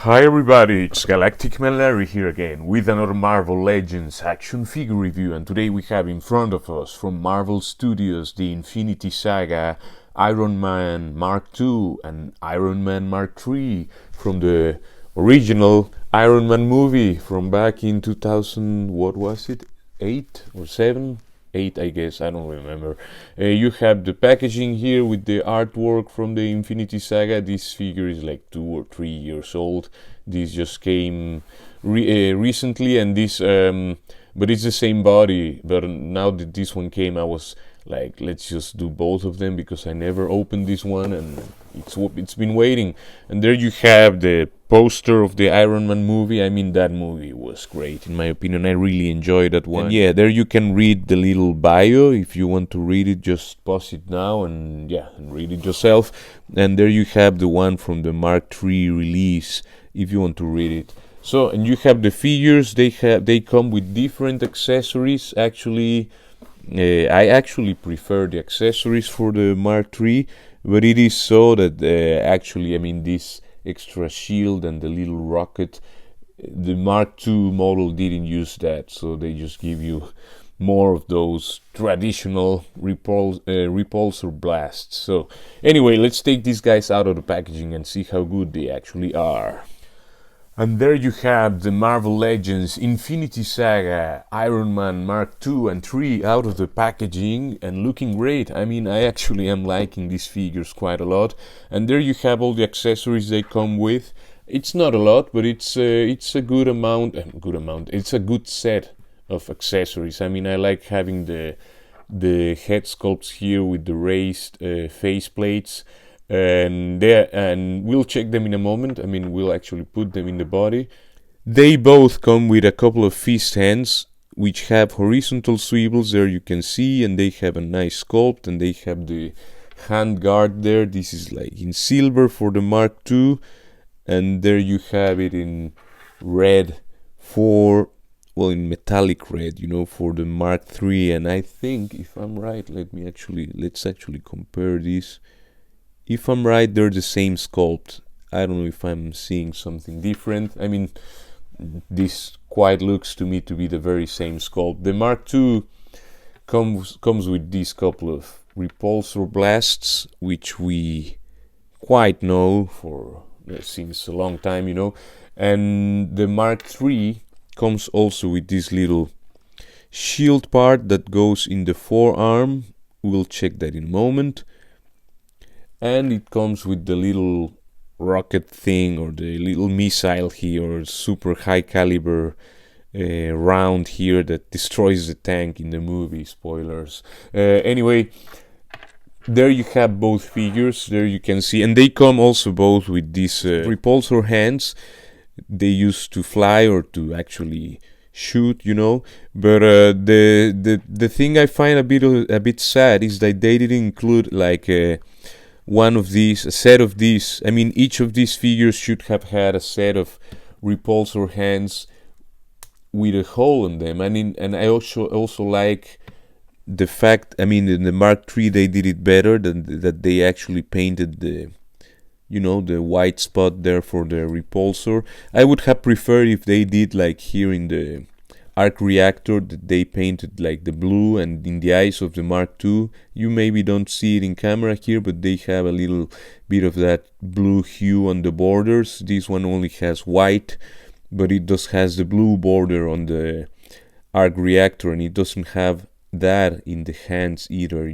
Hi everybody, it's Galactic Man Larry here again with another Marvel Legends action figure review, and today we have in front of us from Marvel Studios the Infinity Saga Iron Man Mark II and Iron Man Mark III from the original Iron Man movie from back in 2000, what was it, 8 or 7? 8, I guess, I don't remember. You have the packaging here with the artwork from the Infinity Saga. This figure is like 2 or 3 years old. This just came recently, and this but it's the same body. But now that this one came, I was like, let's just do both of them because I never opened this one, and it's been waiting. And there you have the poster of the Iron Man movie. I mean, that movie was great in my opinion. I really enjoyed that one. And yeah, there you can read the little bio. If you want to read it, just pause it now and read it yourself. And there you have the one from the Mark III release if you want to read it. So, and you have the figures. They come with different accessories. Actually, I actually prefer the accessories for the Mark III, but it is so that actually, I mean, this extra shield and the little rocket, the Mark II model didn't use that, so they just give you more of those traditional repulsor blasts. So anyway, let's take these guys out of the packaging and see how good they actually are. And there you have the Marvel Legends Infinity Saga Iron Man Mark II and III out of the packaging and looking great. I mean, I actually am liking these figures quite a lot. And there you have all the accessories they come with. It's not a lot, but it's a good amount. It's a good set of accessories. I mean, I like having the head sculpts here with the raised face plates. And we'll check them in a moment. I mean, we'll actually put them in the body. They both come with a couple of fist hands which have horizontal swivels, there you can see, and they have a nice sculpt, and they have the hand guard there. This is like in silver for the Mark II, and there you have it in red in metallic red, for the Mark III. And I think, if I'm right, let's actually compare these. If I'm right, they're the same sculpt. I don't know if I'm seeing something different. I mean, this quite looks to me to be the very same sculpt. The Mark II comes with these couple of repulsor blasts, which we quite know for since a long time, And the Mark III comes also with this little shield part that goes in the forearm. We'll check that in a moment. And it comes with the little rocket thing, or the little missile here, or super high caliber round here that destroys the tank in the movie. Spoilers. Anyway, there you have both figures. There you can see, and they come also both with these repulsor hands they use to fly or to actually shoot, But the thing I find a bit sad is that they didn't include like a set of these. I mean, each of these figures should have had a set of repulsor hands with a hole in them. And I also like the fact, I mean, in the Mark III they did it better than that. They actually painted the white spot there for the repulsor. I would have preferred if they did like here in the arc reactor, that they painted like the blue, and in the eyes of the Mark II, you maybe don't see it in camera here, but they have a little bit of that blue hue on the borders. This one only has white, but it has the blue border on the arc reactor, and it doesn't have that in the hands either,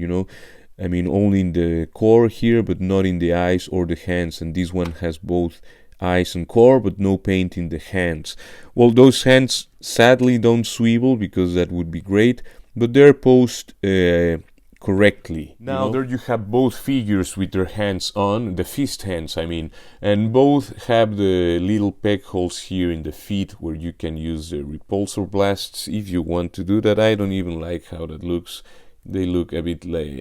I mean, only in the core here, but not in the eyes or the hands. And this one has both eyes and core, but no paint in the hands. Well, those hands sadly don't swivel, because that would be great, but they're posed correctly. Now there you have both figures with their hands on, the fist hands I mean, and both have the little peg holes here in the feet where you can use the repulsor blasts if you want to do that. I don't even like how that looks. They look a bit like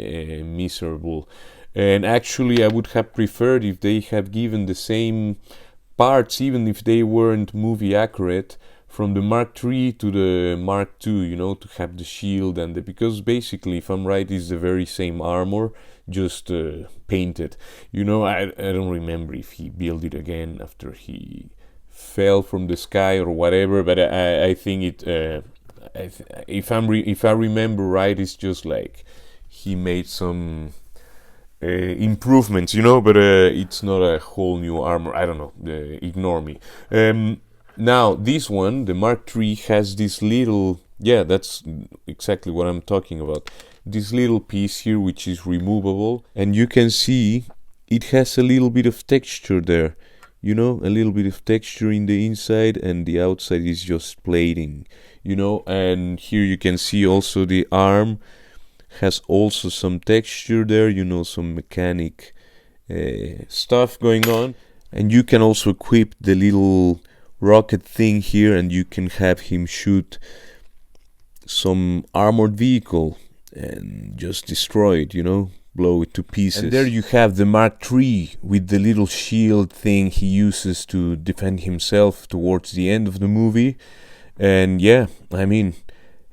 miserable, and actually I would have preferred if they have given the same parts, even if they weren't movie accurate, from the Mark III to the Mark II, to have the shield and because basically, if I'm right, it's the very same armor, just painted. I don't remember if he built it again after he fell from the sky or whatever. But I think it. If I remember right, it's just like he made some improvements, but it's not a whole new armor. I don't know. Ignore me. Now this one, the Mark III, has this little. Yeah, that's exactly what I'm talking about. This little piece here, which is removable, and you can see it has a little bit of texture there. A little bit of texture in the inside, and the outside is just plating. And here you can see also the arm has also some texture there, some mechanic stuff going on. And you can also equip the little rocket thing here, and you can have him shoot some armored vehicle and just destroy it, blow it to pieces. And there you have the Mark III with the little shield thing he uses to defend himself towards the end of the movie. And yeah, I mean,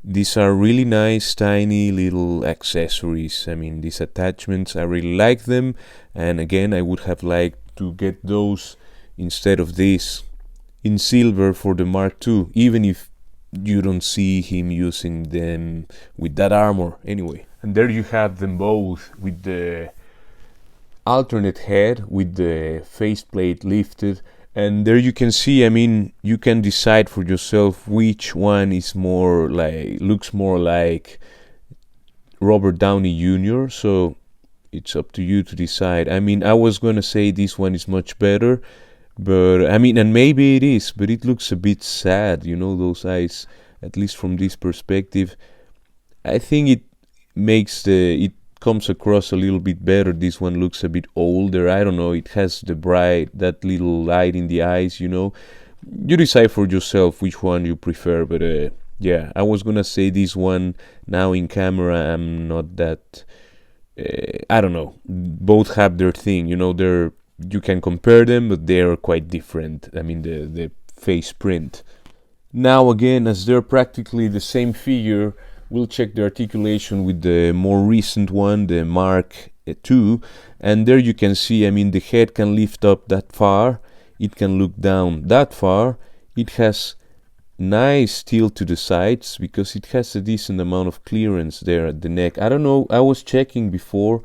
these are really nice, tiny little accessories. I mean, these attachments, I really like them. And again, I would have liked to get those instead of this in silver for the Mark II, even if you don't see him using them with that armor anyway. And there you have them both with the alternate head with the faceplate lifted. And there you can see, I mean, you can decide for yourself which one is looks more like Robert Downey Jr. So it's up to you to decide. I mean, I was gonna say this one is much better, but I mean, and maybe it is, but it looks a bit sad, those eyes, at least from this perspective. I think it it comes across a little bit better. This one looks a bit older. I don't know, it has that little light in the eyes, You decide for yourself which one you prefer, but yeah, I was gonna say this one. Now in camera, I'm not that, I don't know, both have their thing, you can compare them, but they are quite different. I mean, the face print. Now again, as they're practically the same figure, we'll check the articulation with the more recent one, the Mark II. And there you can see, I mean, the head can lift up that far, it can look down that far. It has nice tilt to the sides because it has a decent amount of clearance there at the neck. I don't know, I was checking before.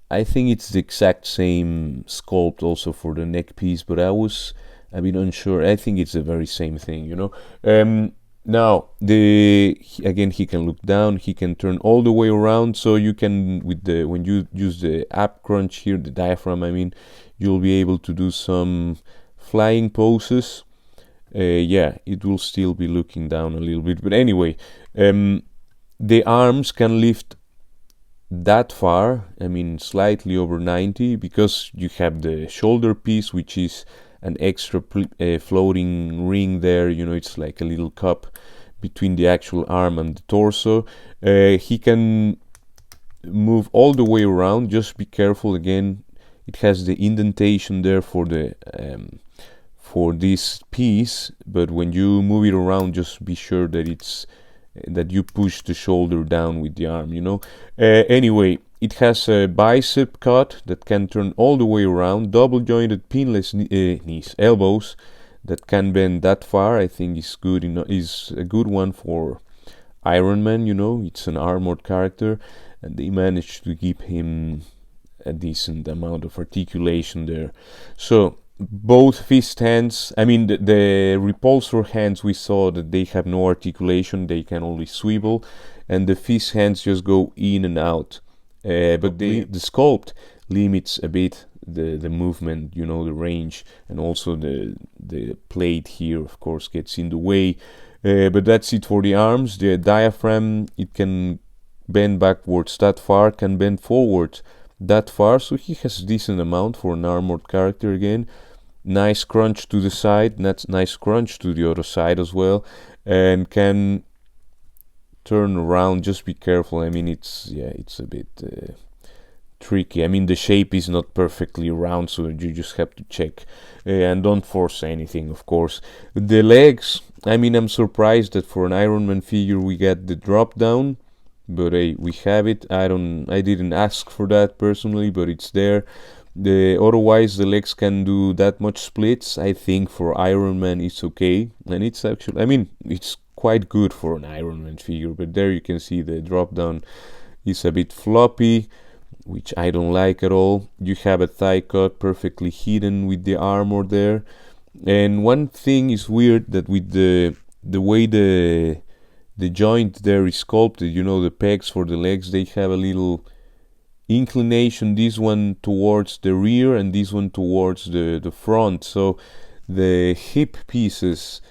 I think it's the exact same sculpt also for the neck piece, but I was a bit unsure. I think it's the very same thing, Now, again, he can look down, he can turn all the way around, so you can, when you use the ab crunch here, the diaphragm, I mean, you'll be able to do some flying poses. Yeah, it will still be looking down a little bit, but anyway, the arms can lift that far, I mean, slightly over 90, because you have the shoulder piece, which is an extra floating ring there, it's like a little cup between the actual arm and the torso. He can move all the way around, just be careful. Again, it has the indentation there for this piece, but when you move it around, just be sure that you push the shoulder down with the arm, Anyway, it has a bicep cut that can turn all the way around, double jointed pinless knees, elbows that can bend that far. I think is a good one for Iron Man, it's an armored character, and they managed to give him a decent amount of articulation there. So both fist hands, I mean the repulsor hands, we saw that they have no articulation, they can only swivel, and the fist hands just go in and out. But the sculpt limits a bit the movement, the range, and also the plate here, of course, gets in the way. But that's it for the arms. The diaphragm, it can bend backwards that far, can bend forward that far, so he has a decent amount for an armored character. Again, nice crunch to the side, nice crunch to the other side as well, and can turn around. Just be careful. I mean, it's a bit tricky. I mean, the shape is not perfectly round, so you just have to check, and don't force anything, of course. The legs, I mean, I'm surprised that for an Iron Man figure we get the drop down, but hey, we have it. I didn't ask for that personally, but it's there. Otherwise the legs can do that much splits. I think for Iron Man it's okay, and it's actually, I mean, it's quite good for an Iron Man figure. But there you can see the drop down is a bit floppy, which I don't like at all. You have a thigh cut perfectly hidden with the armor there. And one thing is weird, that with the way the joint there is sculpted, you know, the pegs for the legs, they have a little inclination, this one towards the rear and this one towards the front. So the hip pieces,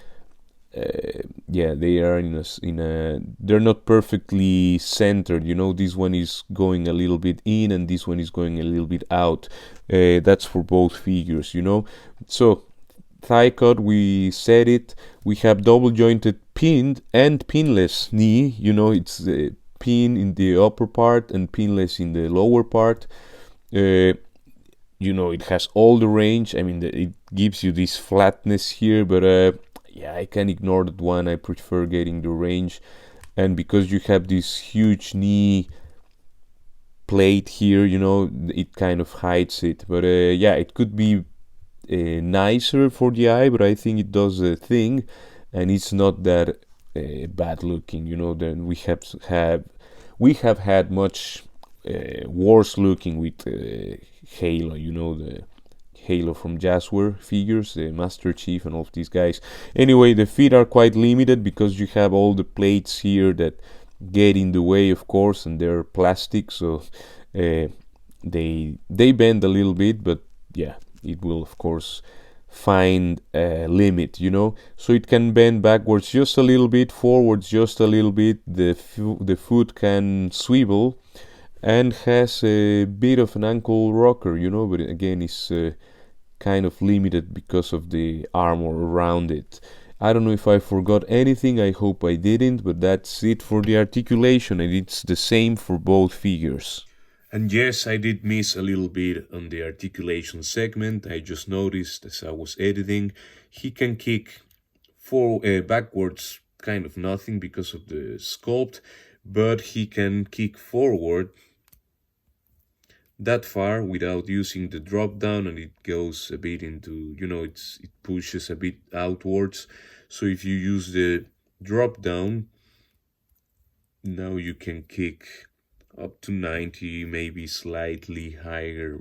yeah, they are they're not perfectly centered, you know. This one is going a little bit in and this one is going a little bit out. That's for both figures, you know. So thigh cut, we said it. We have double jointed pinned and pinless knee, you know. It's pin in the upper part and pinless in the lower part. You know, it has all the range. I mean, it gives you this flatness here, but yeah, I can ignore that one. I prefer getting the range. And because you have this huge knee plate here, you know, it kind of hides it. But yeah, it could be nicer for the eye, but I think it does a thing, and it's not that bad looking, you know. Then we have had much worse looking with Halo, you know, the Halo from Jazzware figures, the Master Chief and all of these guys. Anyway, the feet are quite limited because you have all the plates here that get in the way, of course, and they're plastic, so they bend a little bit, but yeah, it will of course find a limit, you know. So it can bend backwards just a little bit, forwards just a little bit. The foot can swivel and has a bit of an ankle rocker, you know, but again it's kind of limited because of the armor around it. I don't know if I forgot anything, I hope I didn't, but that's it for the articulation, and it's the same for both figures. And yes, I did miss a little bit on the articulation segment. I just noticed as I was editing, he can kick backwards kind of nothing because of the sculpt, but he can kick forward that far without using the drop down, and it goes a bit into, you know, it pushes a bit outwards. So if you use the drop down, now you can kick up to 90, maybe slightly higher,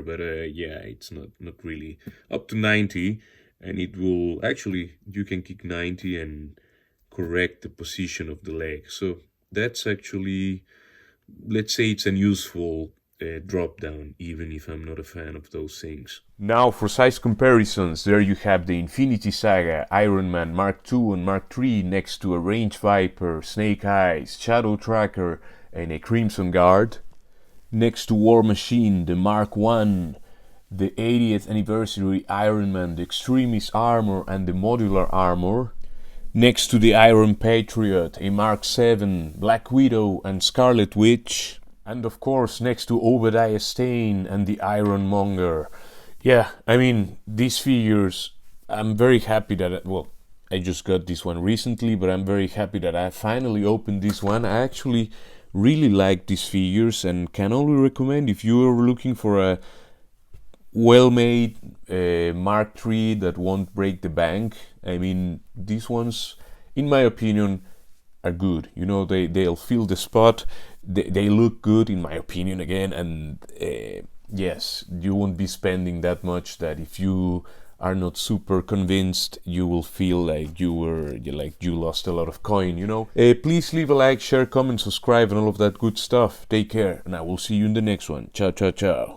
but yeah, it's not really up to 90, and it will actually, you can kick 90 and correct the position of the leg. So that's actually, let's say it's an useful drop down, even if I'm not a fan of those things. Now for size comparisons, there you have the Infinity Saga Iron Man Mark II and Mark III next to a Range Viper, Snake Eyes, Shadow Tracker and a Crimson Guard. Next to War Machine, the Mark I, the 80th anniversary Iron Man, the Extremis armor and the modular armor. Next to the Iron Patriot, a Mark VII, Black Widow and Scarlet Witch. And of course, next to Obadiah Stane and the Ironmonger. Yeah, I mean, these figures, I'm very happy that, well, I just got this one recently, but I'm very happy that I finally opened this one. I actually really like these figures and can only recommend if you are looking for a well-made Mark III that won't break the bank. I mean, these ones, in my opinion, are good. You know, they'll fill the spot. They look good, in my opinion, again, and yes, you won't be spending that much that if you are not super convinced, you will feel like you lost a lot of coin, you know. Please leave a like, share, comment, subscribe, and all of that good stuff. Take care, and I will see you in the next one. Ciao, ciao, ciao.